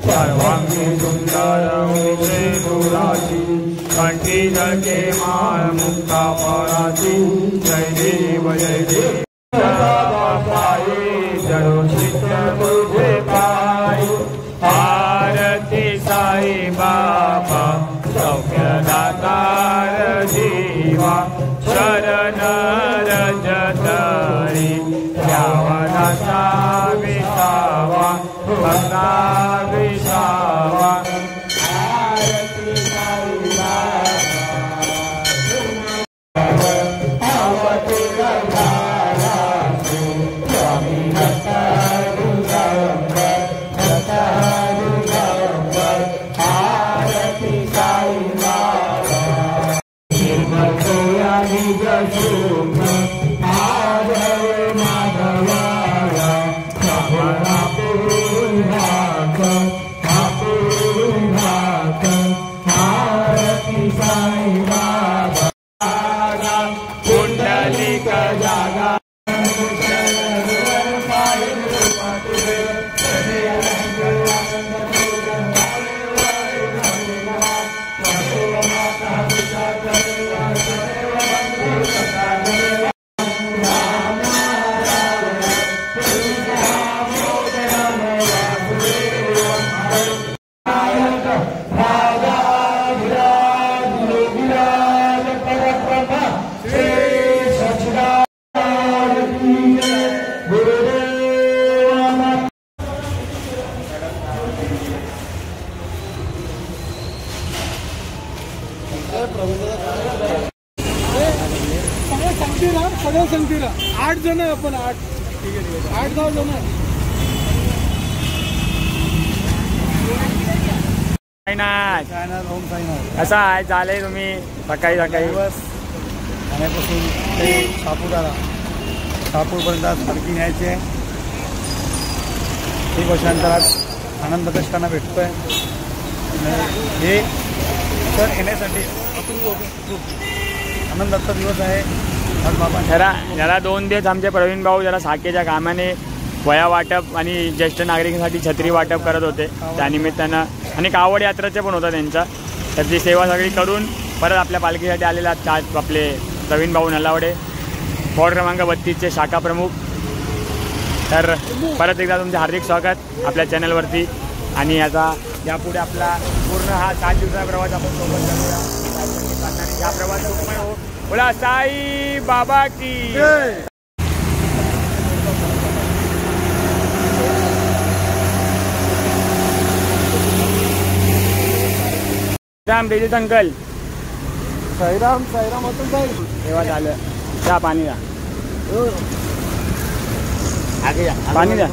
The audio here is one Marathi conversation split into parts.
सर्वांगी सुंदर मुखे दुराची कंठी जगे माळ मुक्ता पराची जय देव जय देव जरो चित्त तुझे पाई आरती साई बाबा सौख्यदातार जीवा शरण रजतरी यावनाचा विसावा भक्ता विसावा आरती साई संगतीला 8 जण आपण 8 8-9 जण कसा आहे चालेल तुम्ही सकाळी सकाळी दिवस ठाण्यापासून ते सापुतारा शापूरपर्यंत सारखी न्यायची आहे. 1 वर्षांतरात आनंद कष्टांना भेटतोय. हे सर येण्यासाठी आनंदाचा दिवस आहे. जरा 2 दिवस आमचे प्रवीण भाऊ जरा साकेच्या कामाने वया वाटप आणि ज्येष्ठ नागरिकांसाठी छत्री वाटप करत होते. त्यानिमित्तानं आणि कावड यात्राचे पण होता त्यांचा. त्याची सेवा सगळी करून परत आपल्या पालखीसाठी आलेला आपले प्रवीण भाऊ नलावडे वॉर्ड क्रमांक 32चे शाखा प्रमुख. तर परत एकदा तुमचे हार्दिक स्वागत आपल्या चॅनलवरती. आणि याचा यापुढे आपला पूर्ण हा 7 दिवसाचा प्रवास आपण सोबत करूया. या प्रवास सुखमय हो. बोला साई बाबा की राम रेजित अंकल. साईराम साईराम होतं साहेब. तेव्हा झालं. चहा पाणी द्या. पाणी द्या.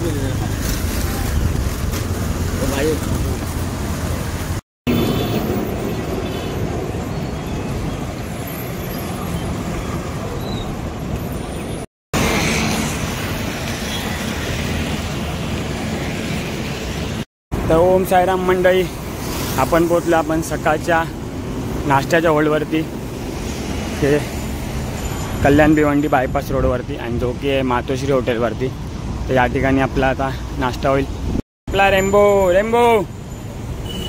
तर ओम साईराम मंडळी, आपण पोचलो आपण सकाळच्या नाश्त्याच्या होल्डवरती. हे कल्याण भिवंडी बायपास रोडवरती आणि जो की आहे मातोश्री हॉटेलवरती. तर या ठिकाणी आपला आता नाश्ता होईल. आपला रेम्बो रेम्बो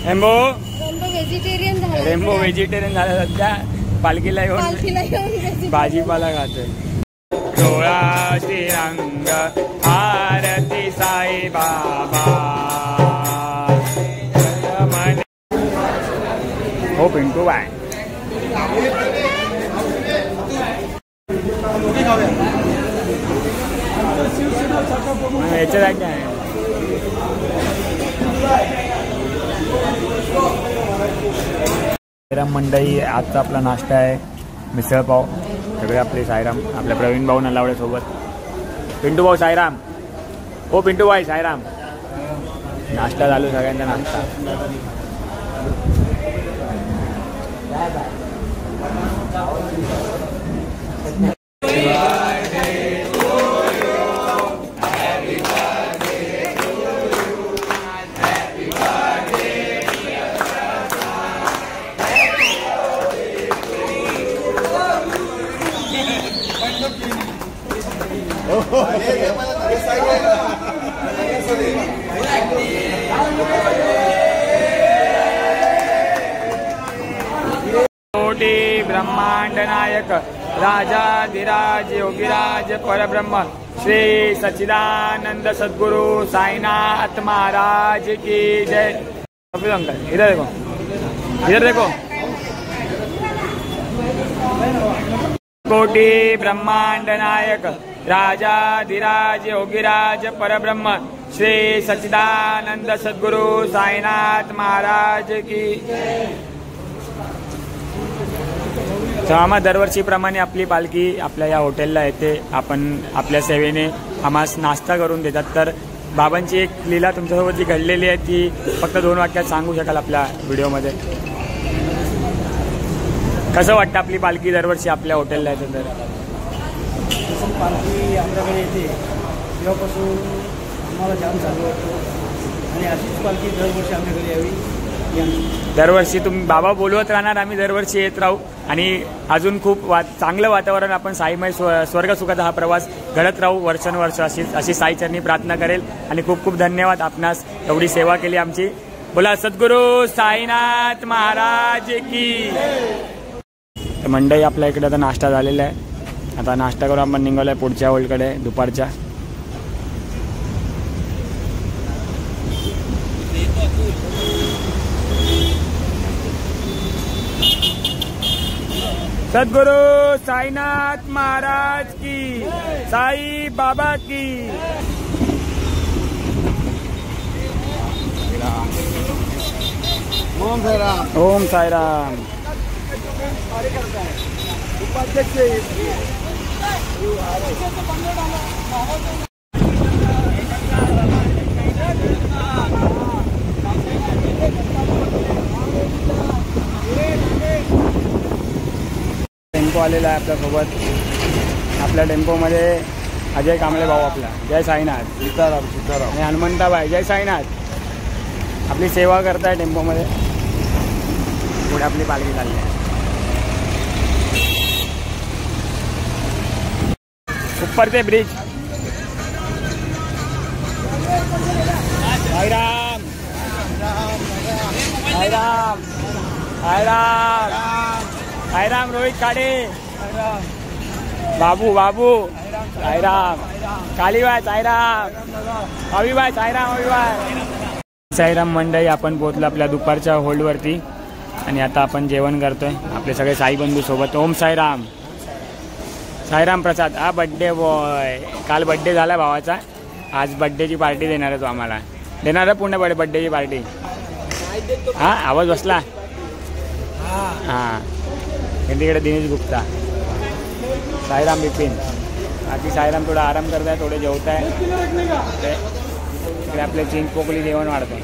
रेम्बो व्हेजिटेरियन झाला. रेम्बो व्हेजिटेरियन झाला सध्या. पालखीला येऊन भाजीपाला खातोय. डोळा श्रीरंग आरती साई बाबा. हो पिंटू बाय. याच्या जागी आहे. साईराम मंडई आजचा आपला नाश्ता आहे मिसळपाव. सगळे आपले साईराम आपल्या प्रवीण भाऊ नलावडे सोबत. पिंटू भाऊ साईराम. हो पिंटू भाई साईराम. नाश्ता चालू सगळ्यांचा नाश्ता. ब्रह्मांड नायक राजाधिराज योगीराज परब्रह्म श्री सच्चिदानंद सद्गुरु साईनाथ महाराज की जय। अंकल इधर देखो, इधर देखो। कोटि ब्रह्मांड नायक राजाधिराज योगीराज परब्रह्म श्री सच्चिदानंद सद्गुरु साईनाथ महाराज की। तर आम्हा दरवर्षीप्रमाणे आपली पालखी आपल्या या हॉटेलला येते. आपण आपल्या सेवेने आम्हास नाश्ता करून देतात. तर बाबांची एक लीला तुमच्यासोबत जी घडलेली आहे ती फक्त 2 वाक्यात सांगू शकाल आपल्या व्हिडिओमध्ये? कसं वाटतं आपली पालखी दरवर्षी आपल्या हॉटेलला येते? तर पालखी आमच्याकडे येते तेव्हापासून आम्हाला जाम चालू होतो आणि अशीच पालखी दरवर्षी आमच्या घरी यावी. दरवर्षी तुम्ही बाबा बोलवत राहणार, आम्ही दरवर्षी येत राहू आणि अजून खूप चांगलं वातावरण आपण साईमय स्वर्गसुखाचा हा प्रवास घडत राहू वर्षानुवर्ष. अशी साईचरणी प्रार्थना करेल. आणि खूप खूप धन्यवाद आपणास एवढी सेवा केली आमची. बोला सद्गुरू साईनाथ महाराज की. मंडई आपल्या इकडे आता नाश्ता झालेला आहे. आता नाश्ता करून आपण निघालो आहे पुढच्या होल्डकडे दुपारच्या. सद्गुरु साईनाथ महाराज की, साई बाबा की. ओम साईराम. ओम साईराम. टेम्पो आलेला आहे आपल्यासोबत. आपल्या टेम्पोमध्ये अजय कांबळे भाऊ आपला. जय साईनाथ. सीताराम सीताराम. आणि हनुमंताबाई. जय साईनाथ. आपली सेवा करताय टेम्पोमध्ये. पुढे आपली पालखी चालली आहे. ऊपर ते ब्रिज. साईराम साईराम साईराम साईराम. रोहित काडे. बाबू बाबू साईराम. कालीबाई साईराम. अविबाई साईराम. अविबाई साईराम. मंडळी आपण पोहोचलो आपल्या दुपारच्या होल्डवरती आणि आता आपण जेवण करतोय आपले सगळे साई बंधू सोबत. ओम साईराम. साईराम प्रसाद. हा बड्डे बॉय. काल बड्डे झाला भावाचा. आज बड्डेची पार्टी देणार आहे तो आम्हाला. देणार आहे पूर्ण बड्डेची पार्टी. हां आवाज बसला. हां तिकडे दिनेश गुप्ता. साईराम बिपिन. बाकी साईराम थोडा आराम करत आहे, थोडे जेवत आहे. इकडे आपले चिंच पोकली जेवण वाढतं.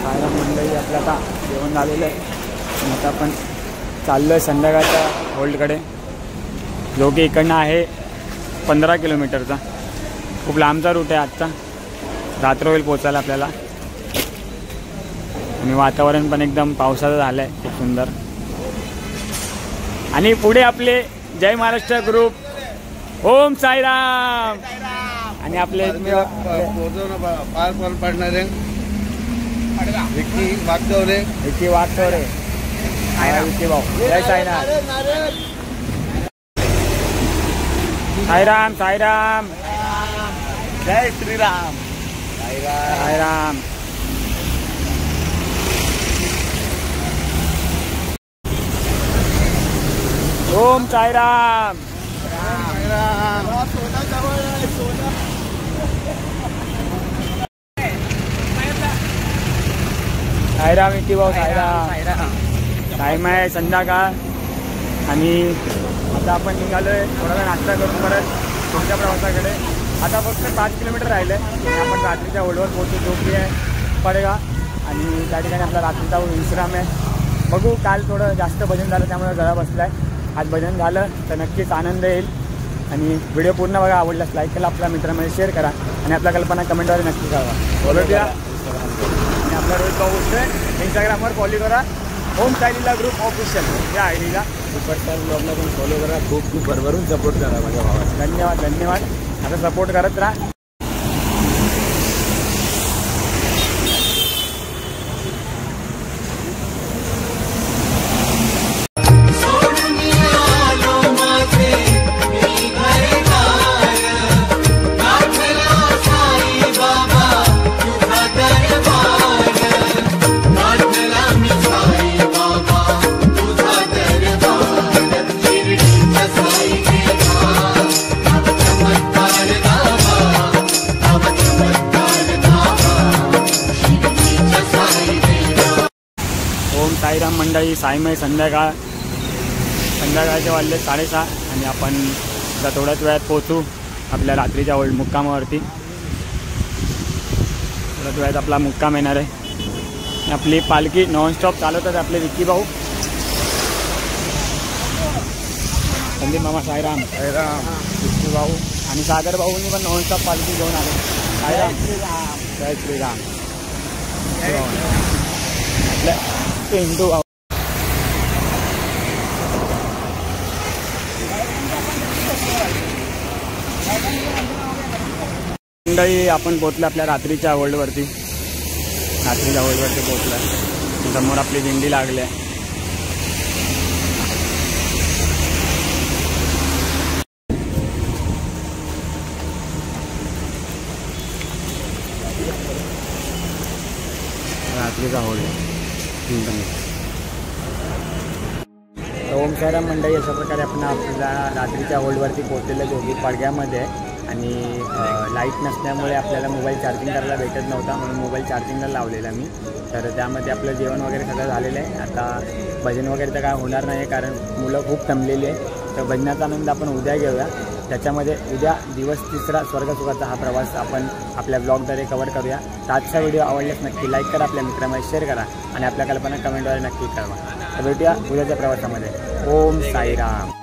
साईराम मंडळी आपलं आता जेवण झालेलं आहे. आता आपण चाललो आहे संध्याकाळच्या होल्डकडे, जो की इकडनं आहे 15 किलोमीटरचा. खूप लांबचा रूट आहे आजचा. रात्र होईल पोचायला आपल्याला. आणि वातावरण पण एकदम पावसाचं झालं आहे, खूप सुंदर. आणि पुढे आपले जय महाराष्ट्र ग्रुप. ओम साईराम. आणि आपले पार पडणारे विक्की वागचौरे. विक्की वागचौरे. विक्की भाऊ. जय साईनाथ. साईराम साईराम. जय श्रीराम. साईराम. ओम साईराम. साईराम विक्की भाऊ. साईराम. टाईम आहे संध्याकाळ आणि आता आपण निघालो आहे थोडा वेळ नाश्ता करून परत पुढच्या प्रवासाकडे. आता फक्त 5 किलोमीटर राहिलं आहे आणि आपण रात्रीच्या होल्डवर पोहोचू. झोपडी आहे पडेगा आणि त्या ठिकाणी आपला रात्रीचा विश्राम आहे. बघू, काल थोडं जास्त भजन झालं त्यामुळे गळा बसला आहे. आज भजन झालं तर नक्कीच आनंद येईल. आणि व्हिडिओ पूर्ण बघा. आवडल्यास लाईक केला, आपल्या मित्रांमध्ये शेअर करा आणि आपल्या कल्पना कमेंटवर नक्की कळवा. फॉलो द्या आणि आपला रोहित भाऊ उठतोय इंस्टाग्रामवर फॉलो करा. ओम साईलीला ग्रुप ऑफिशियल या आय डीला. सुपरस्टार ब्लॉगला पण फॉलो करा. खूप खूप भरभरून सपोर्ट करा माझ्या भावाला. धन्यवाद धन्यवाद. आता सपोर्ट करत राहा. साईराम मंडळी, साईमय संध्याकाळचे वाजले 6:30 आणि आपण आता थोड्याच वेळात पोहोचू आपल्या रात्रीच्या मुक्कामावरती. थोड्याच वेळात आपला मुक्काम येणार आहे. आपली पालखी नॉनस्टॉप चालवतात आपले विक्की भाऊ, संदीप मामा, साईराम विक्की भाऊ आणि सागर भाऊंनी पण नॉनस्टॉप पालखी घेऊन आले. साईराम, जय श्रीराम. आपल्या पिंटू भाऊ मंडळी, आपण पोहोचलो आपल्या रात्रीच्या होल्डवरती. पोहोचलो. समोर आपली दिंडी लागली आहे. रात्रीचा होल्ड. ओम साईराम मंडळी, अशा प्रकारे आपण आपल्या रात्रीच्या होल्डवरती पोहोचलेलं जोगी पाडग्यामध्ये. आणि लाईट नसल्यामुळे आपल्याला मोबाईल चार्जिंग करायला भेटत नव्हता, म्हणून मोबाईल चार्जिंगला लावलेला मी. तर त्यामध्ये आपलं जेवण वगैरे सगळं झालेलं आहे. आता भजन वगैरे तर काय होणार नाही, कारण मुलं खूप थंबलेली आहे. तर भजनाचा आनंद आपण उद्या घेऊया. त्याच्यामध्ये उद्या दिवस 3रा स्वर्गसुखाचा हा प्रवास आपण आपल्या ब्लॉगद्वारे कव्हर करूया. तर आजचा व्हिडिओ आवडल्यास नक्की लाईक करा, आपल्या मित्रांमध्ये शेअर करा आणि आपल्या कल्पना कमेंटद्वारे नक्की कळवा. तर भेटूया उद्याच्या प्रवासामध्ये. ओम साईराम.